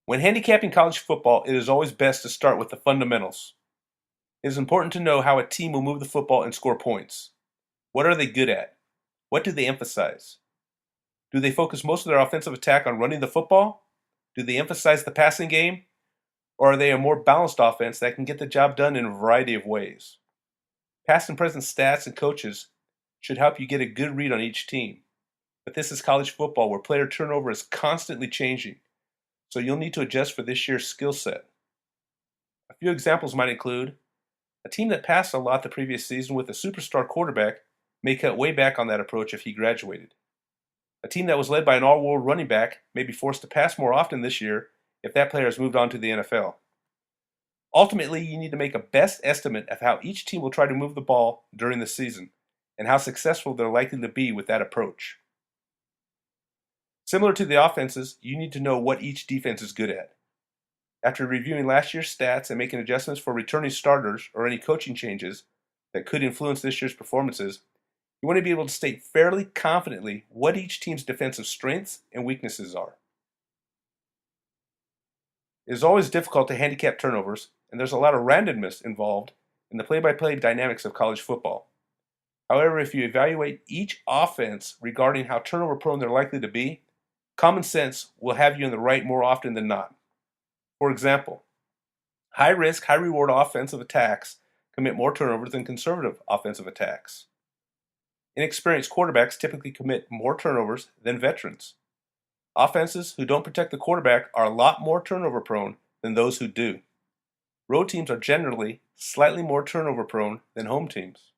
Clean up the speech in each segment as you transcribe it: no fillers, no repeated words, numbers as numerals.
When handicapping college football, it is always best to start with the fundamentals. It is important to know how a team will move the football and score points. What are they good at? What do they emphasize? Do they focus most of their offensive attack on running the football? Do they emphasize the passing game? Or are they a more balanced offense that can get the job done in a variety of ways? Past and present stats and coaches should help you get a good read on each team. But this is college football where player turnover is constantly changing, so you'll need to adjust for this year's skill set. A few examples might include a team that passed a lot the previous season with a superstar quarterback may cut way back on that approach if he graduated. A team that was led by an all-world running back may be forced to pass more often this year if that player has moved on to the NFL. Ultimately, you need to make a best estimate of how each team will try to move the ball during the season and how successful they're likely to be with that approach. Similar to the offenses, you need to know what each defense is good at. After reviewing last year's stats and making adjustments for returning starters or any coaching changes that could influence this year's performances, you want to be able to state fairly confidently what each team's defensive strengths and weaknesses are. It is always difficult to handicap turnovers, and there's a lot of randomness involved in the play-by-play dynamics of college football. However, if you evaluate each offense regarding how turnover-prone they're likely to be, common sense will have you in the right more often than not. For example, high-risk, high-reward offensive attacks commit more turnovers than conservative offensive attacks. Inexperienced quarterbacks typically commit more turnovers than veterans. Offenses who don't protect the quarterback are a lot more turnover-prone than those who do. Road teams are generally slightly more turnover-prone than home teams.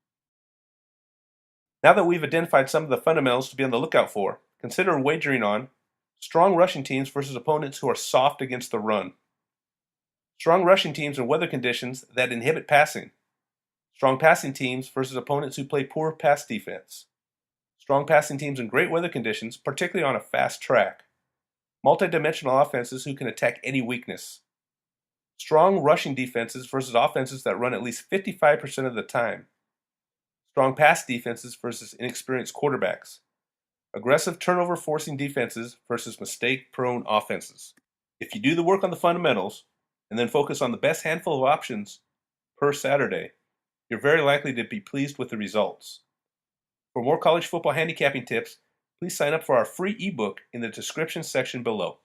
Now that we've identified some of the fundamentals to be on the lookout for, consider wagering on strong rushing teams versus opponents who are soft against the run. Strong rushing teams in weather conditions that inhibit passing. Strong passing teams versus opponents who play poor pass defense. Strong passing teams in great weather conditions, particularly on a fast track. Multi-dimensional offenses who can attack any weakness. Strong rushing defenses versus offenses that run at least 55% of the time. Strong pass defenses versus inexperienced quarterbacks. Aggressive turnover-forcing defenses versus mistake-prone offenses. If you do the work on the fundamentals, and then focus on the best handful of options per Saturday, you're very likely to be pleased with the results. For more college football handicapping tips, please sign up for our free ebook in the description section below.